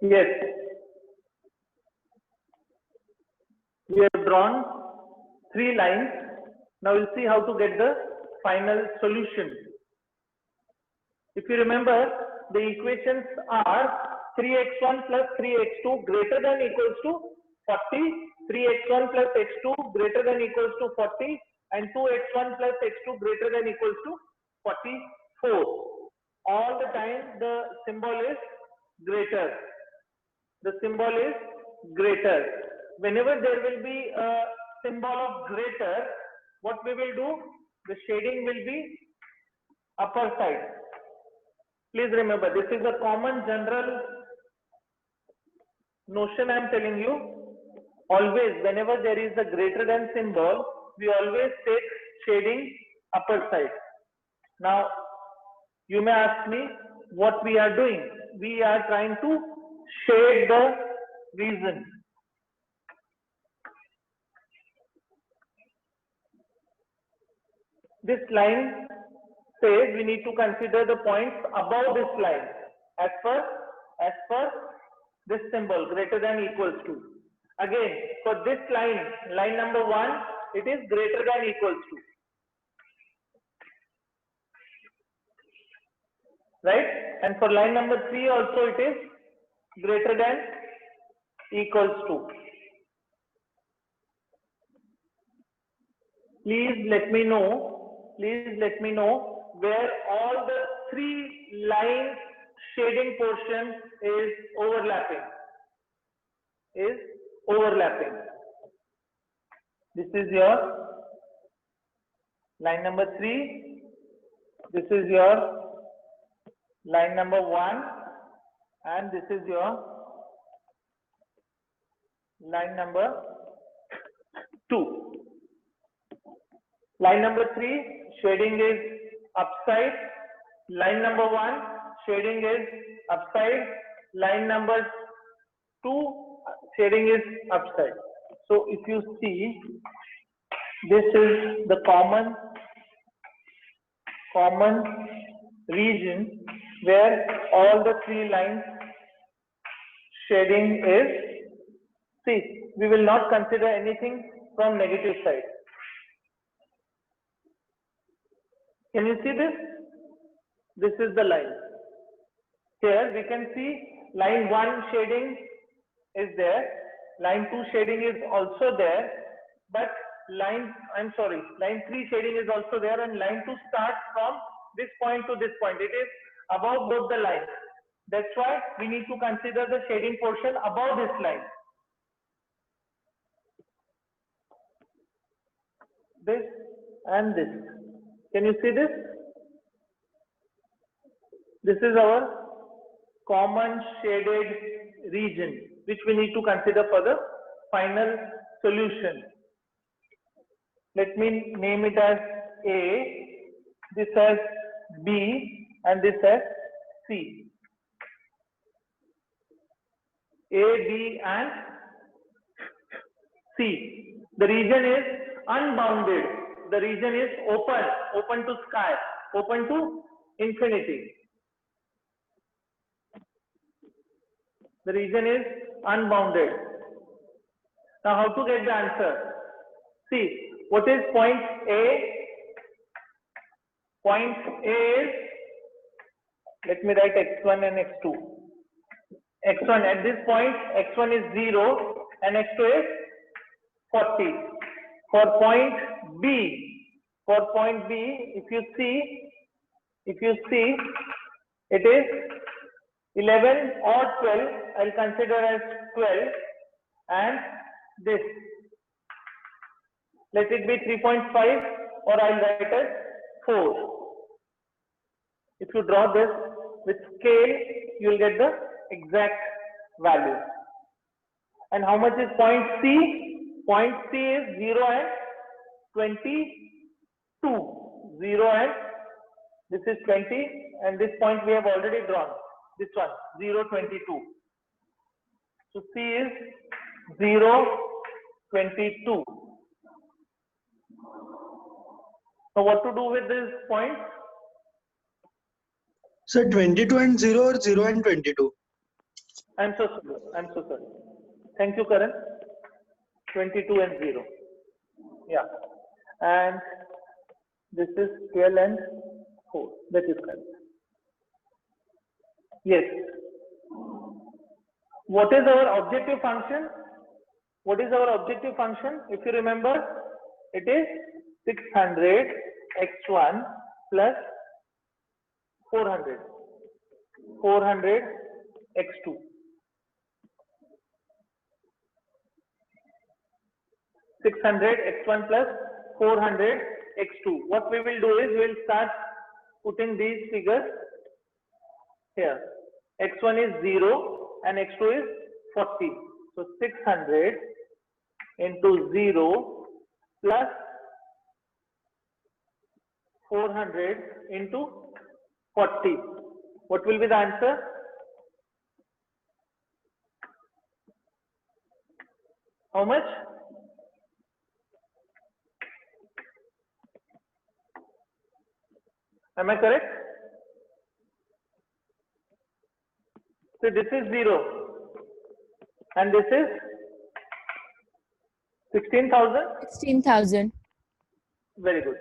Yes, we have drawn 3 lines. Now we'll see how to get the final solution. If you remember, the equations are 3x1 plus 3x2 greater than equals to 40, 3x1 plus x2 greater than equals to 40, and 2x1 plus x2 greater than equals to 44. All the time the symbol is greater. The symbol is greater. Whenever there will be a symbol of greater, what we will do? The shading will be upper side. Please remember, this is a common general notion I am telling you. Always, whenever there is a greater than symbol, we always take shading upper side. Now, you may ask me what we are doing. We are trying to shade the region. This line says we need to consider the points above this line as per this symbol greater than equals to. Again, for this line number 1, it is greater than equals to. Right? And for line number 3 also it is greater than equals to. Please let me know where all the 3 lines shading portion is overlapping. This is your line number 3. This is your line number 1, and this is your line number 2. Line number 3 shading is upside. Line number 1 shading is upside. Line number 2 shading is upside. So if you see, this is the common region where all the 3 lines shading is. See, we will not consider anything from negative side. Can you see this? This is the line. Here we can see line 1 shading is there, line 2 shading is also there, but line 3 shading is also there, and line 2 starts from this point to this point. It is above both the lines. That's why we need to consider the shading portion above this line. This and this. Can you see this? This is our common shaded region, which we need to consider for the final solution. Let me name it as A, this as B, and this as C. A, B, and C. The region is unbounded. The region is open to sky, open to infinity. The region is unbounded. Now, how to get the answer? See, what is point A? Point A is, let me write x1 and x2. x1 at this point, x1 is 0 and x2 is 40. For point B, if you see, it is 11 or 12. I'll consider as 12, and this, let it be 3.5, or I'll write as 4. If you draw this with scale, you will get the exact value. And how much is point C? Point C is 0 and 22. 0 and this is 20, and this point we have already drawn. This one, 0, 22. So C is 0, 22. So what to do with this point? So 22 and 0 or 0 and 22? I'm so sorry. I'm so sorry. Thank you, Karan. 22 and 0. Yeah. And this is 12 and 4. That is correct. Yes. What is our objective function? What is our objective function? If you remember, it is 600 x1 plus 400 x2. 600 x1 plus 400 x2. What we will do is we will start putting these figures here. X1 is 0 and x2 is 40. So 600 into 0 plus 400 into 40. What will be the answer? How much? Am I correct? So this is 0 and this is 16,000. 16,000. Very good.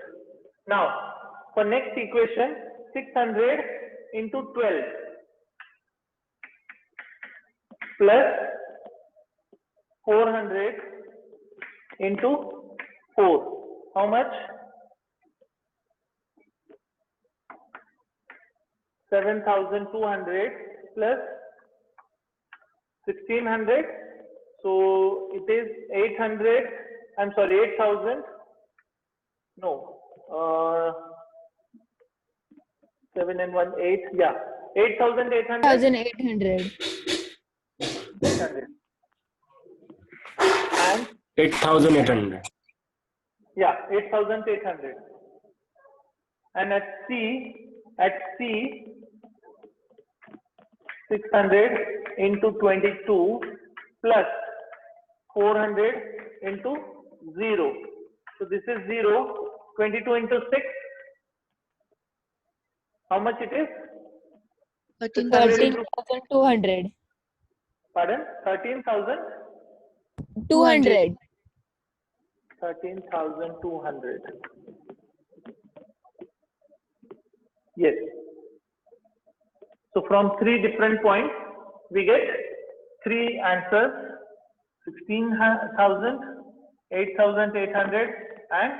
Now for next equation, 600 into 12 plus 400 into 4. How much? 7,200 plus 1,600. So it is 800. I'm sorry, 8,000. No. 7 and 1, 8. Yeah. 8,800. 1,800. 800. And 8,800. yeah, 8,800. And at C, 600 into 22 plus 400 into 0. So this is 0. 22 into 6. How much it is? 13,200. Pardon? 13,000? 200. 13,200. Yes. So from 3 different points, we get 3 answers: 16,000, 8,800, and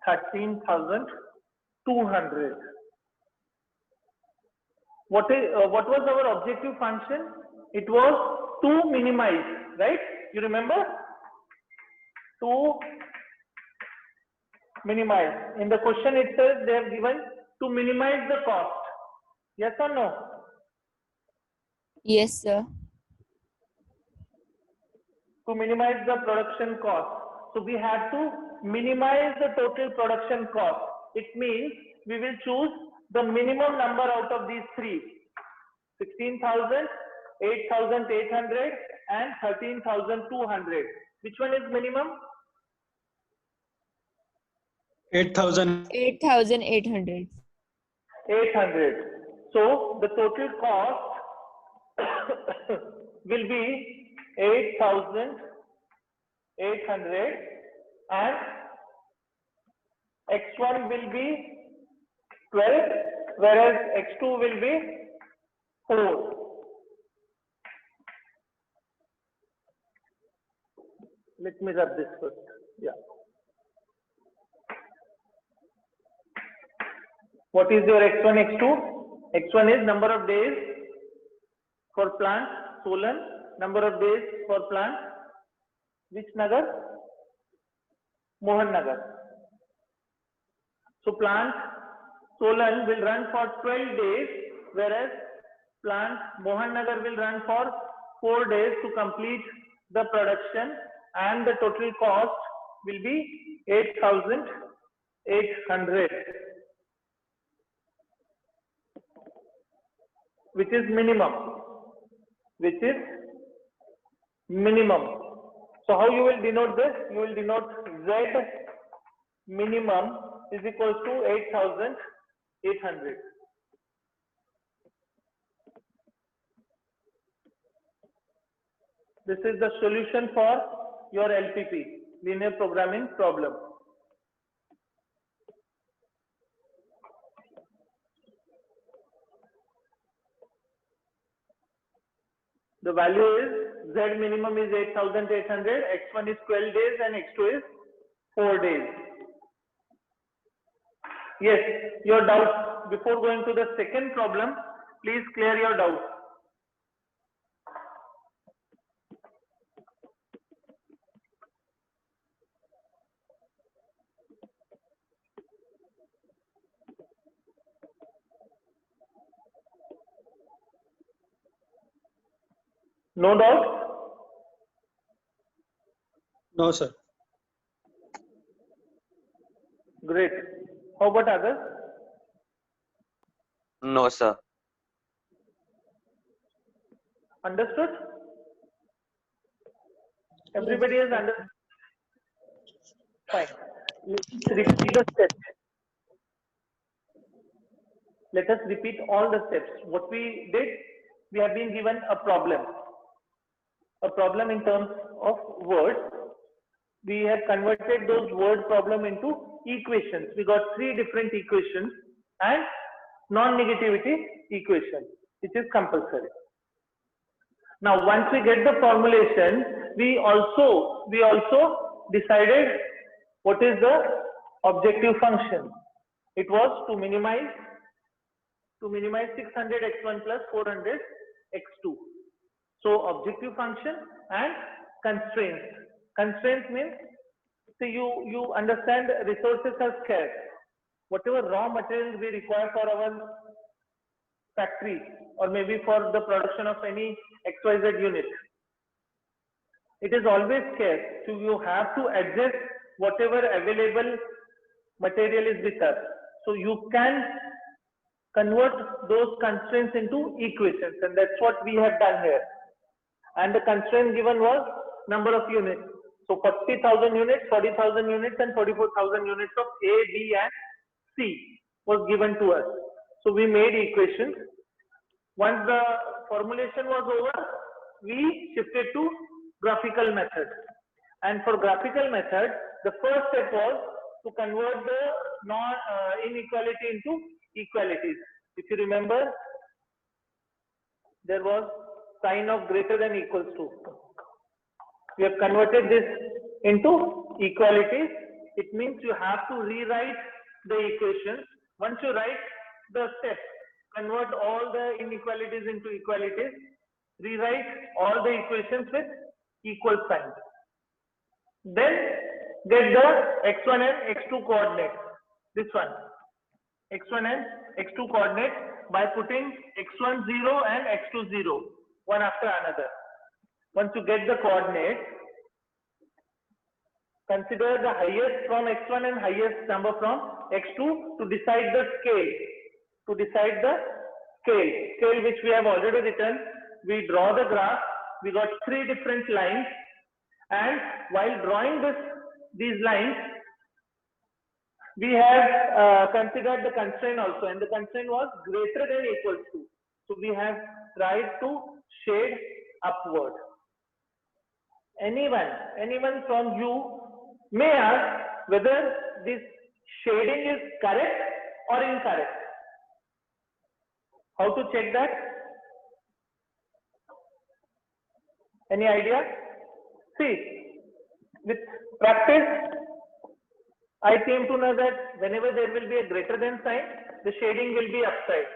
13,200. What was our objective function? It was to minimize, right? You remember? To minimize. In the question itself, they have given to minimize the cost. Yes or no? Yes, sir. To minimize the production cost. So we have to minimize the total production cost. It means we will choose the minimum number out of these 3. 16,000, 8,800 and 13,200. Which one is minimum? 8,000. 8,800. 800. So the total cost will be 8,800 and X1 will be 12, whereas X2 will be 4. Let me rub this first. Yeah. What is your X1, X2? X1 is number of days for plant Solan, number of days for plant which Nagar? Mohan Nagar. So plant Solan will run for 12 days, whereas plant Mohan Nagar will run for 4 days to complete the production, and the total cost will be 8,800, which is minimum. So how you will denote this? You will denote Z minimum is equal to 8,800. This is the solution for your LPP, linear programming problem. The value is Z minimum is 8,800, X1 is 12 days and X2 is 4 days. Yes, your doubts. Before going to the second problem, please clear your doubts. No doubt? No, sir. Great. How about others? No, sir. Understood? Everybody is understood? Fine. Let's repeat the steps. Let us repeat all the steps. What we did, we have been given a problem. A problem in terms of words. We have converted those word problem into equations. We got 3 different equations and non-negativity equation, which is compulsory. Now, once we get the formulation, we also decided what is the objective function. It was to minimize 600 x1 plus 400 x2. So objective function and constraints. Constraints means, see, you understand resources are scarce. Whatever raw materials we require for our factory or maybe for the production of any XYZ unit, it is always scarce. So you have to adjust whatever available material is with us. So you can convert those constraints into equations, and that's what we have done here. And the constraint given was number of units. So 40,000 units, 40,000 units and 44,000 units of A, B and C was given to us. So we made equations. Once the formulation was over, we shifted to graphical method. And for graphical method, the first step was to convert the inequality into equalities. If you remember, there was sign of greater than equals to. We have converted this into equalities. It means you have to rewrite the equation. Once you write the steps, convert all the inequalities into equalities, rewrite all the equations with equal signs. Then get the x1 and x2 coordinates. This one, x1 and x2 coordinates by putting x1 0 and x2 0, one after another. Once you get the coordinates, consider the highest from x1 and highest number from x2 to decide the scale. To decide the scale which we have already written, we draw the graph. We got 3 different lines, and while drawing these lines, we have considered the constraint also, and the constraint was greater than equals to. So we have tried to shade upward. Anyone from you may ask whether this shading is correct or incorrect. How to check that? Any idea? See, with practice, I came to know that whenever there will be a greater than sign, the shading will be upside.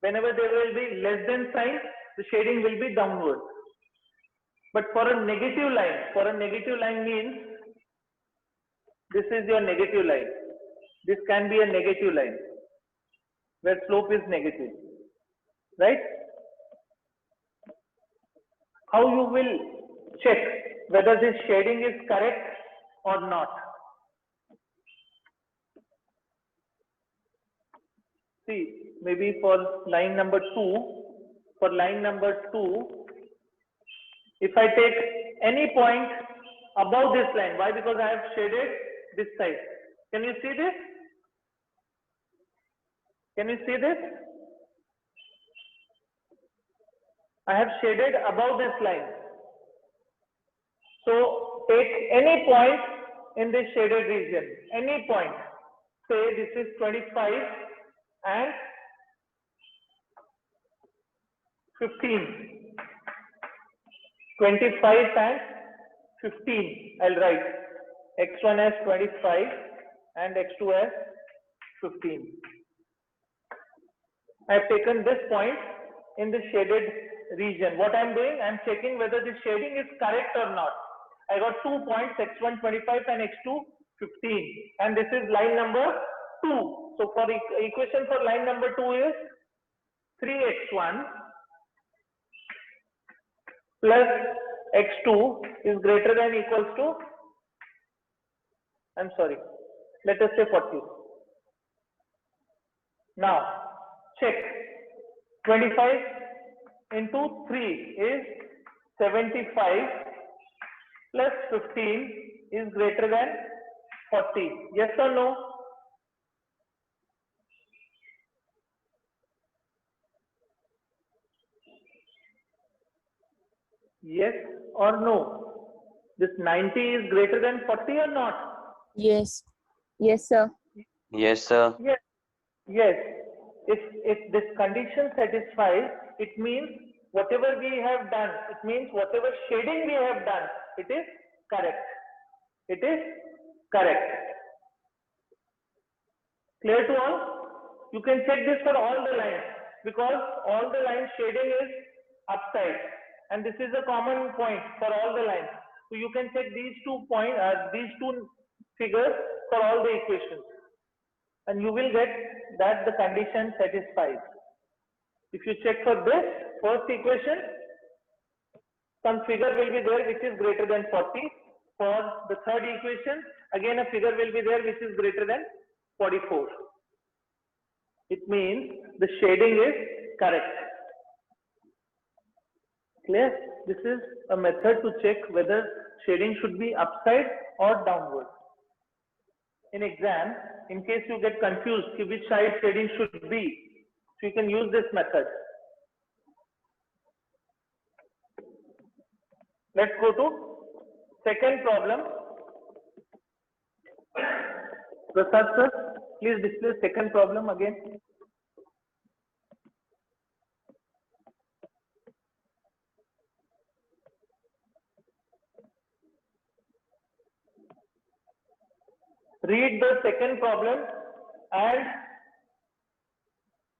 Whenever there will be less than sign, the shading will be downward. But for a negative line means this is your negative line. This can be a negative line where slope is negative, right? How you will check whether this shading is correct or not? See, maybe for line number 2, if I take any point above this line, why? Because I have shaded this side. Can you see this? Can you see this? I have shaded above this line. So take any point in this shaded region, any point. Say this is 25 and 15. 25 and 15. I'll write x1 as 25 and x2 as 15. I have taken this point in the shaded region. What I'm doing, I'm checking whether the shading is correct or not. I got 2 points, x1 25 and x2 15, and this is line number 2. So for equation for line number 2 is 3x1 plus x2 is greater than equals to, I'm sorry, let us say 40. Now check, 25 into 3 is 75 plus 15 is greater than 40. Yes or no? Yes or no? This 90 is greater than 40 or not? Yes. Yes, sir. Yes, sir. Yes. Yes. If this condition satisfies, it means whatever we have done, it means whatever shading we have done, it is correct. It is correct. Clear to all? You can check this for all the lines because all the line shading is upside, and this is a common point for all the lines. So you can check these 2 points, these 2 figures for all the equations, and you will get that the condition satisfies. If you check for this first equation, some figure will be there which is greater than 40. For the third equation, again a figure will be there which is greater than 44. It means the shading is correct. Clear? This is a method to check whether shading should be upside or downward. In exam, in case you get confused which side shading should be, so you can use this method. Let's go to second problem. Prasad sir, please display second problem again. Read the second problem and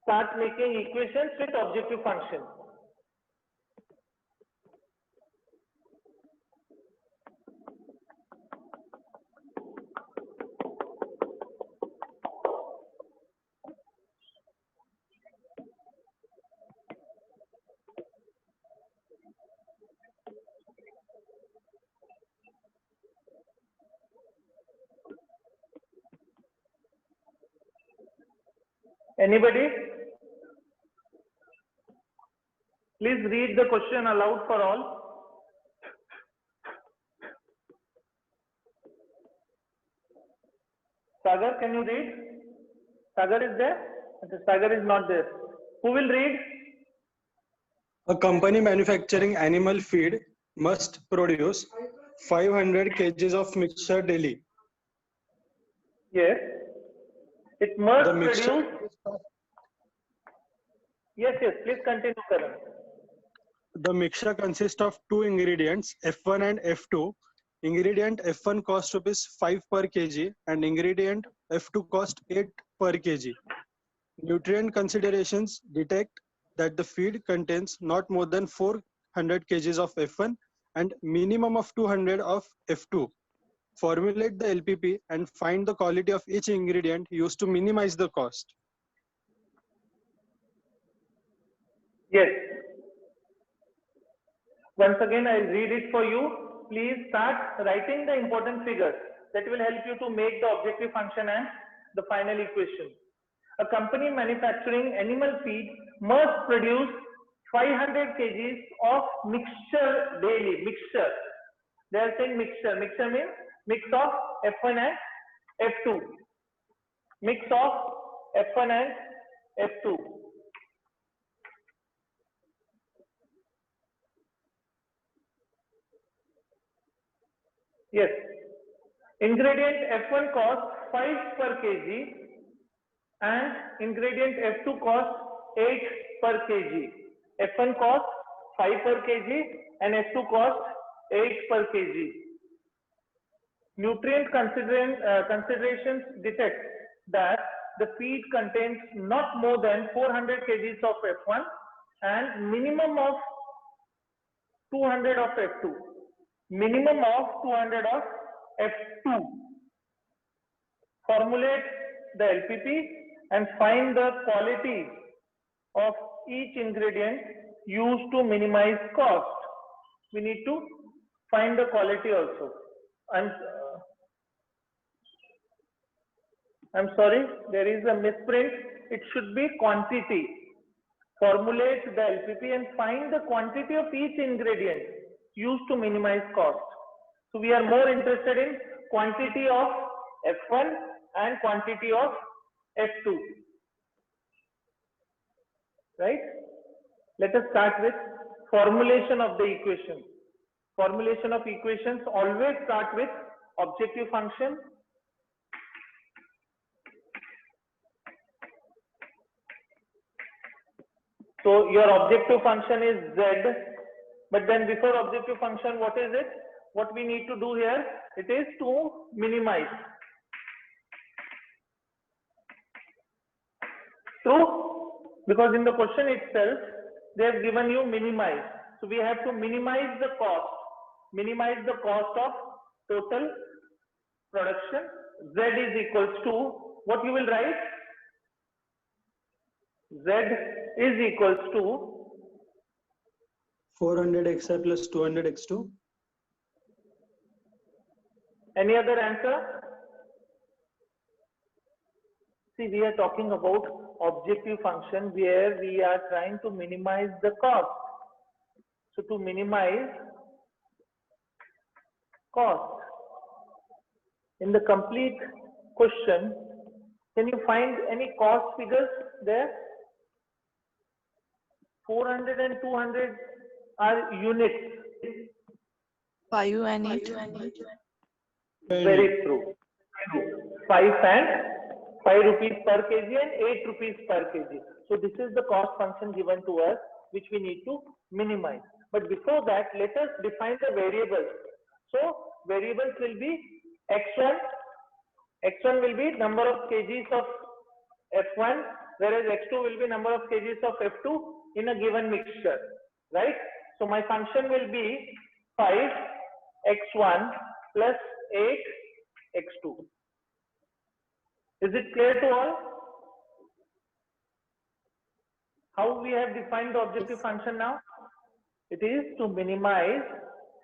start making equations with objective function. Anybody? Please read the question aloud for all. Sagar, can you read? Sagar is there? Okay, Sagar is not there. Who will read? A company manufacturing animal feed must produce 500 kgs of mixture daily. Yes. It must The mixture produce. Yes, please continue, Karan. The mixture consists of 2 ingredients, F1 and F2. Ingredient F1 cost rupees 5 per kg and ingredient F2 cost 8 per kg. Nutrient considerations detect that the feed contains not more than 400 kgs of F1 and minimum of 200 of F2. Formulate the LPP and find the quality of each ingredient used to minimize the cost. Yes. Once again, I'll read it for you. Please start writing the important figures that will help you to make the objective function and the final equation. A company manufacturing animal feed must produce 500 kgs of mixture daily. Mixture. They are saying mixture. Mixture means mix of F1 and F2. Mix of F1 and F2. Yes. Ingredient F1 costs 5 per kg and ingredient F2 costs 8 per kg. F1 costs 5 per kg and F2 costs 8 per kg. Nutrient considerations detect that the feed contains not more than 400 kg of F1 and minimum of 200 of F2. Minimum of 200 of F2. Formulate the LPP and find the quality of each ingredient used to minimize cost. We need to find the quality also. I'm sorry, there is a misprint. It should be quantity. Formulate the LPP and find the quantity of each ingredient used to minimize cost. So we are more interested in quantity of F1 and quantity of F2. Right? Let us start with formulation of the equation. Formulation of equations always start with objective function. So your objective function is Z, but then before objective function, what is it? What we need to do here? It is to minimize. True? Because in the question itself, they have given you minimize. So we have to minimize the cost. Minimize the cost of total production. Z is equals to, what you will write? Z is equals to 400 XI plus 200 X2. Any other answer? See, we are talking about objective function where we are trying to minimize the cost. So to minimize cost, in the complete question, can you find any cost figures there? 400 and 200 are units. 5 and 8. Very true. 5 and 5 rupees per kg and 8 rupees per kg. So this is the cost function given to us, which we need to minimize. But before that, let us define the variables. So variables will be x1. X1 will be number of kgs of F1, whereas x2 will be number of kgs of F2 in a given mixture, right? So my function will be 5 x1 plus 8 x2. Is it clear to all? How we have defined the objective function now? It is to minimize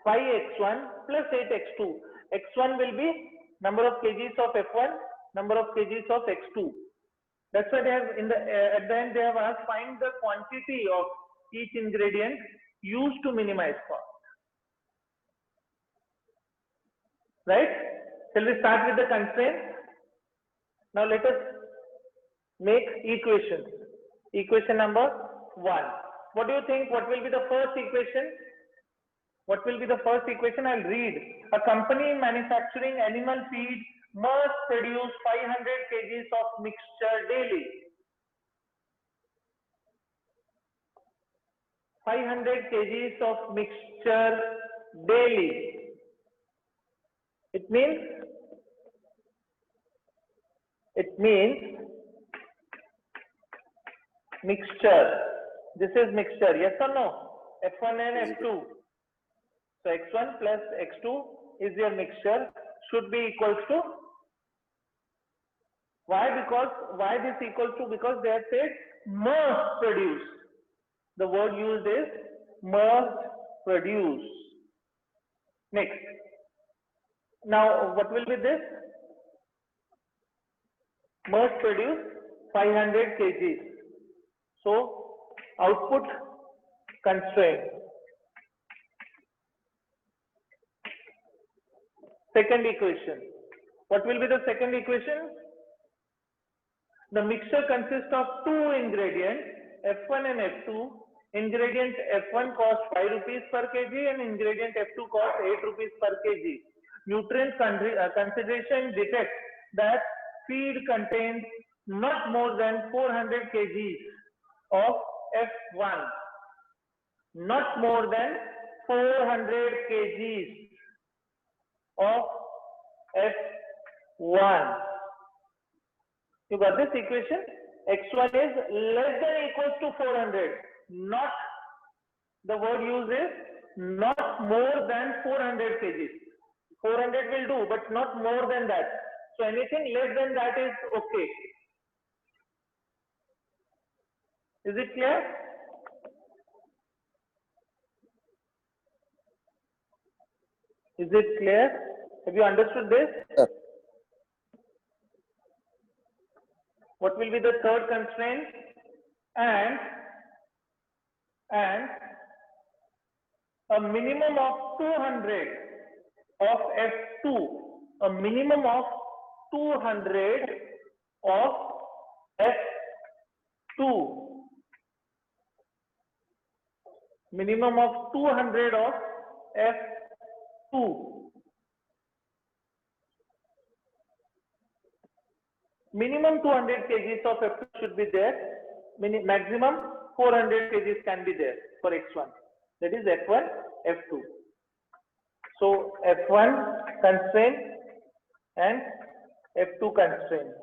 5x1 plus 8x2. x1 will be number of kgs of F1, number of kgs of x2. That's why they have at the end they have asked find the quantity of each ingredient used to minimize cost. Right? Shall we start with the constraints? Now let us make equations. Equation number 1. What do you think? What will be the first equation? What will be the first equation? I'll read. A company manufacturing animal feed must produce 500 kgs of mixture daily. 500 kgs of mixture daily. It means mixture. This is mixture, yes or no? F1 and F2. So x1 plus x2 is your mixture, should be equals to. Why? Because why this equals to? Because they have said must produce. The word used is must produce. Next. Now what will be this? Must produce 500 kgs. So output constraint. Second equation. What will be the second equation? The mixture consists of two ingredients, F1 and F2. Ingredient F1 costs 5 rupees per kg and ingredient F2 costs 8 rupees per kg. nutrient consideration detects that feed contains not more than 400 kg of F1, not more than 400 kg of F1. You got this equation? X1 is less than or equals to 400. Not, the word used is not more than 400 kg. 400 will do, but not more than that. So anything less than that is okay. Is it clear? Is it clear? Have you understood this? Sir. What will be the third constraint? And a minimum of 200 of F2, a minimum of 200 of F2, minimum of 200 of F2. Minimum 200 kgs of F2 should be there. Maximum 400 kgs can be there for X1. That is F1, F2. So F1 constraint and F2 constraint.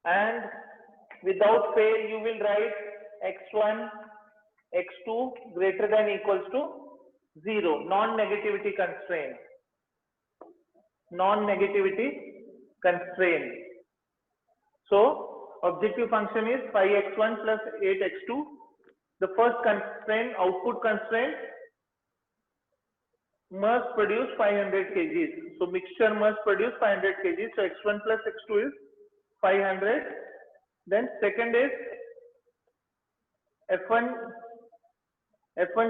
And without fail, you will write X1, X2 greater than equals to 0. Non-negativity constraint. Non-negativity constraint. So objective function is 5x1 plus 8x2. The first constraint, output constraint, must produce 500 kgs. So mixture must produce 500 kgs. So x1 plus x2 is 500. Then second is F1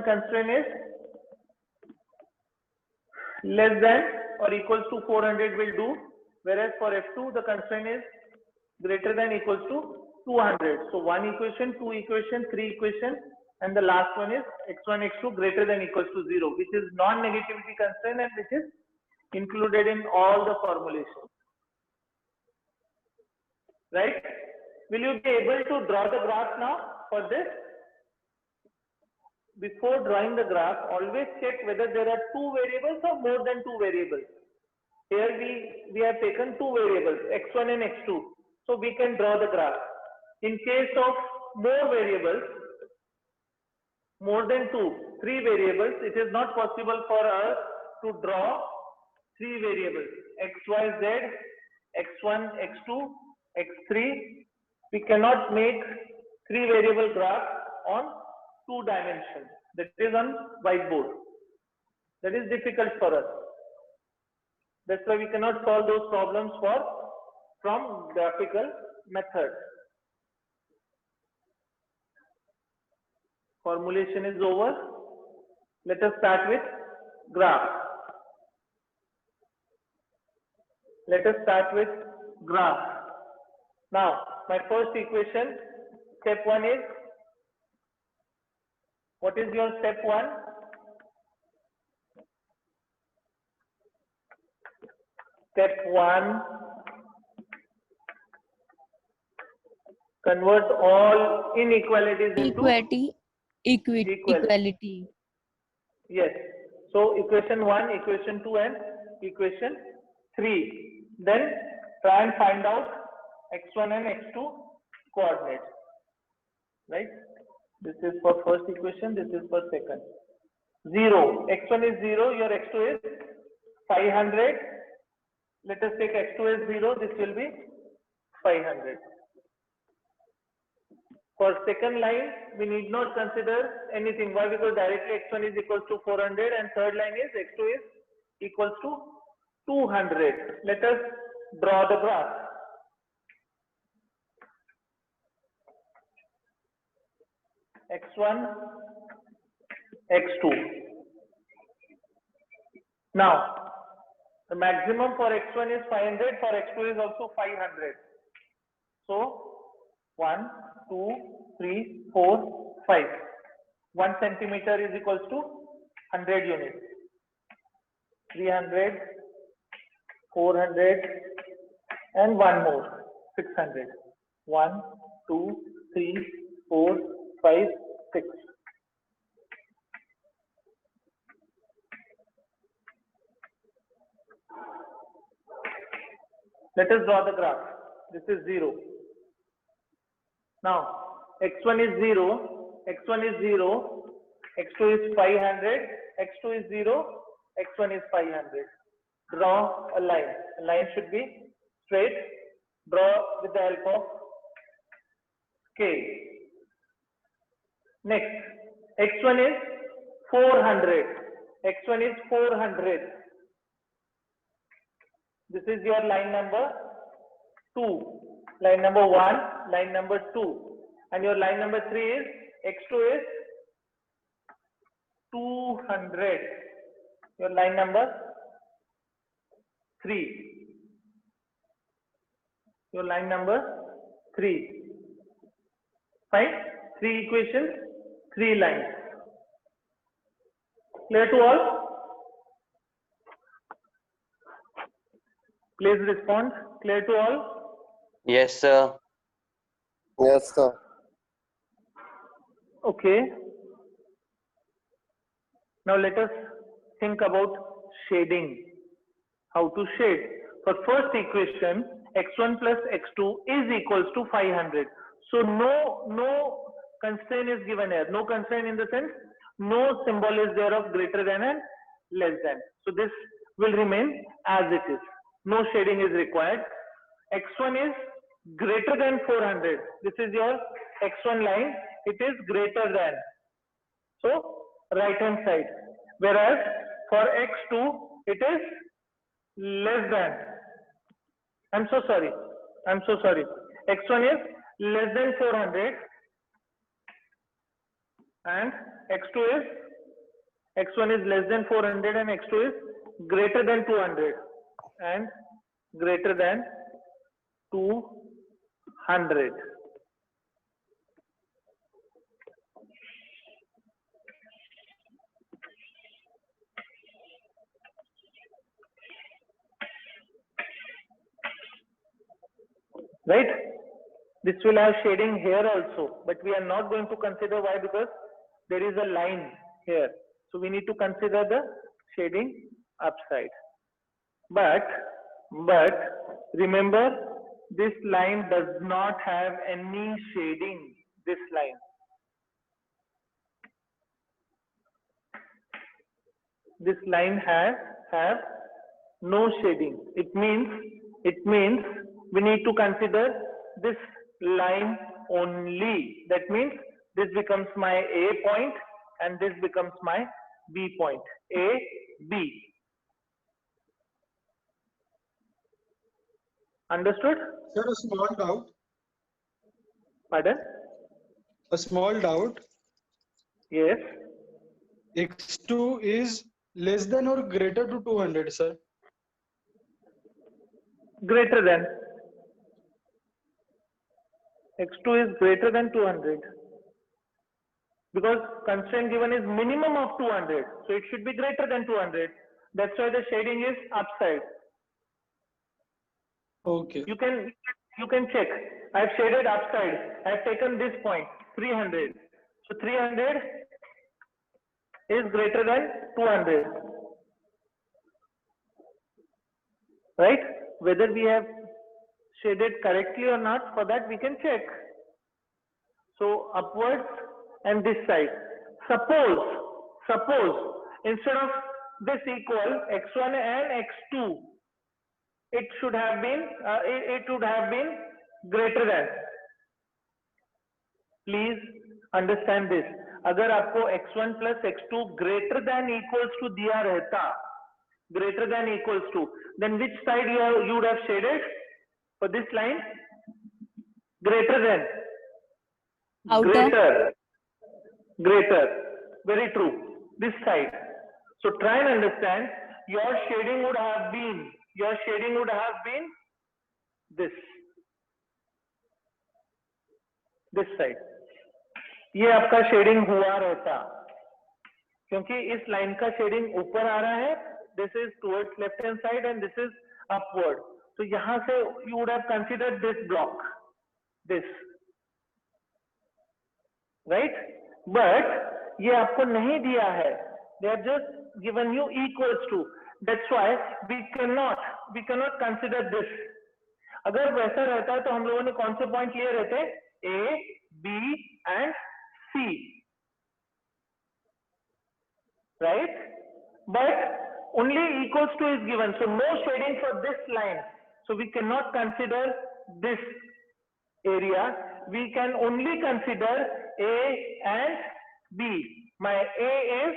constraint is less than or equals to 400 will do, whereas for F2 the constraint is greater than equals to 200. So one equation, two equation, three equation, and the last one is x1, x2 greater than equals to 0, which is non-negativity constraint and which is included in all the formulations. Right? Will you be able to draw the graph now for this? Before drawing the graph, always check whether there are two variables or more than two variables. Here we have taken two variables, x1 and x2. So we can draw the graph. In case of more variables, more than two, three variables, it is not possible for us to draw three variables, x, y, z, x1, x2, x3. We cannot make three variable graph on 2 dimensions. That is on whiteboard. That is difficult for us. That's why we cannot solve those problems from graphical method. Formulation is over. Let us start with graph. Let us start with graph. Now, my first equation, step 1 is, what is your step 1? Step 1, convert all inequalities into Equality. Yes. So equation 1, equation 2 and equation 3. Then try and find out x1 and x2 coordinates. Right? This is for first equation, this is for second. 0. x1 is 0, your x2 is 500. Let us take x2 as 0, this will be 500. For second line, we need not consider anything. Why? Because directly x1 is equals to 400 and third line is x2 is equals to 200. Let us draw the graph. x1, x2. Now, the maximum for x1 is 500, for x2 is also 500. So, 1, 2, 3, 4, 5. 1 centimeter is equals to 100 units. 300, 400, and one more, 600. 1, 2, 3, 4, 5, 6. Let us draw the graph. This is 0. Now, x1 is 0, x1 is 0, x2 is 500, x2 is 0, x1 is 500. Draw a line. The line should be straight. Draw with the help of scale. Next, x1 is 400. x1 is 400. This is your line number 2. Line number 1, line number 2. And your line number 3 is, x2 is 200. Your line number 3. Your line number 3. Fine? 3 equations, 3 lines. Clear to all? Please respond. Clear to all? Yes, sir. Yes, sir. Okay. Now let us think about shading. How to shade? For first equation, x1 plus x2 is equals to 500. So no constraint is given here. No constraint in the sense, no symbol is there of greater than and less than. So this will remain as it is. No shading is required. x1 is greater than 400. This is your x1 line. It is greater than. So right hand side. Whereas for x2, it is less than. I'm so sorry. x1 is less than 400 and x1 is less than 400 and x2 is greater than 200 and greater than 200. Right? This will have shading here also, but we are not going to consider. Why? Because there is a line here. So we need to consider the shading upside. But remember, this line does not have any shading. This line. This line have no shading. It means we need to consider this line only. That means this becomes my A point and this becomes my B point. A, B. Understood? Sir, a small doubt. Pardon? A small doubt. Yes. X2 is less than or greater to 200, sir? Greater than. x2 is greater than 200. Because constraint given is minimum of 200. So it should be greater than 200. That's why the shading is upside. Okay. You can check. I have shaded upside. I have taken this point 300. So 300 is greater than 200. Right? Whether we have shaded correctly or not, for that we can check. So upwards and this side. Suppose instead of this equal x1 and x2, it should have been it would have been greater than. Please understand this. अगर आपको x1 plus x2 greater than equals to दिया रहता, greater than equals to, then which side you would have shaded for this line? Greater than. Outer. Greater. Very true. This side. So try and understand. Your shading would have been this side. ये आपका shading हुआ रहता, क्योंकि इस line का shading ऊपर आ रहा है, this is towards left hand side and this is upward. So यहाँ से you would have considered this block, this, right? But ये आपको नहीं दिया है. They have just given you equals to. That's why we cannot consider this. अगर वैसा रहता है तो हम लोगों ने कौन से पॉइंट लिए रहते? A, B and C, right? But only equals to is given, so no shading for this line. So we cannot consider this area. We can only consider A and B. My A is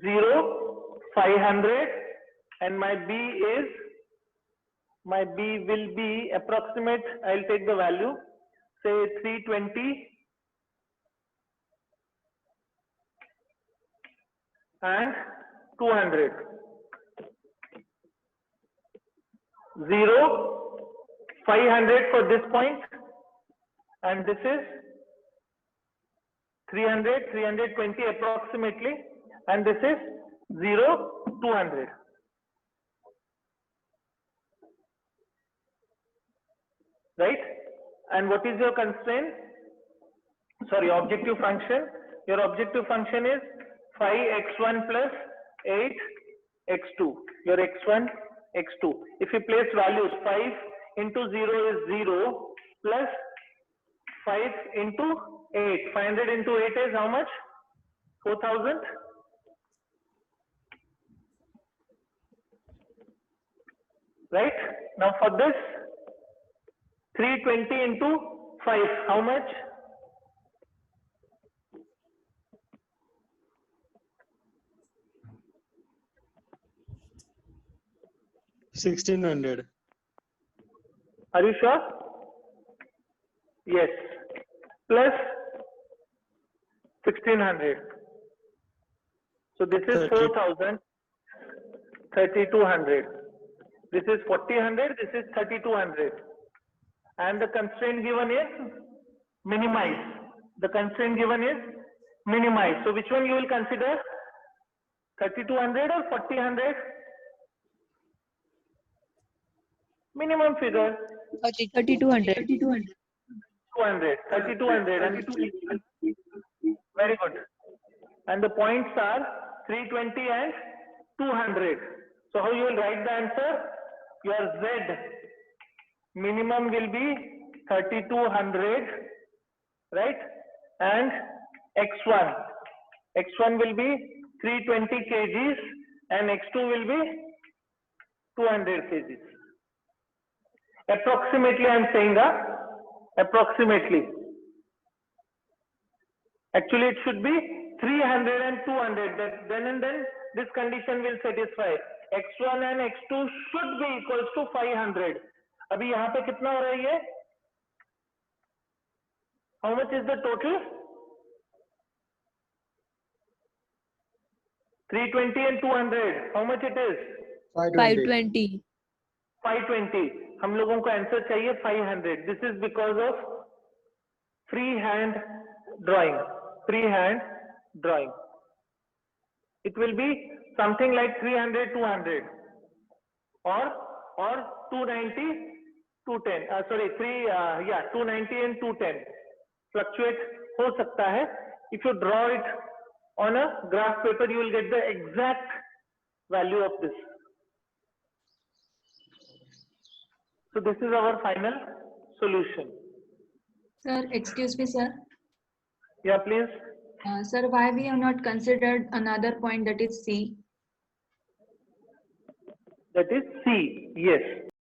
0, 500, and my B will be approximate. I'll take the value, say 320 and 200. 0, 500 for this point, and this is 300, 320 approximately, and this is 0, 200. Right? And what is your constraint? Sorry, objective function. Your objective function is 5x1 plus 8x2. Your x1, x2. If you place values, 5 into 0 is 0 plus 5 into 8. 500 into 8 is how much? 4,000. Right? Now for this, 320 into 5, how much? $1,600. Are you sure? Yes. Plus 1,600. So this is 4,000, 3,200. This is 4,000, this is 3,200. And the constraint given is minimize. The constraint given is minimize. So which one you will consider? 3,200 or 4,000? Minimum figure. 3,200. 200, 3,200, and very good. And the points are 320 and 200. So how you will write the answer? Your Z minimum will be 3,200, right? And X1 will be 320 kgs and X2 will be 200 kgs. Approximately, I am saying approximately. Actually, it should be 300 and 200. That then and then this condition will satisfy. X1 and X2 should be equals to 500. अभी यहाँ पे कितना हो रहा है ये? How much is the total? 320 and 200. How much it is? 520. 520. हम लोगों को आंसर चाहिए 500. This is because of freehand drawing. Freehand drawing. It will be something like 300, 200, or 290, 210. Sorry, 290 and 210. Fluctuate हो सकता है. If you draw it on a graph paper, you will get the exact value of this. So this is our final solution. Sir, excuse me, sir. Yeah, please. Sir, why we have not considered another point, that is C? That is C. Yes.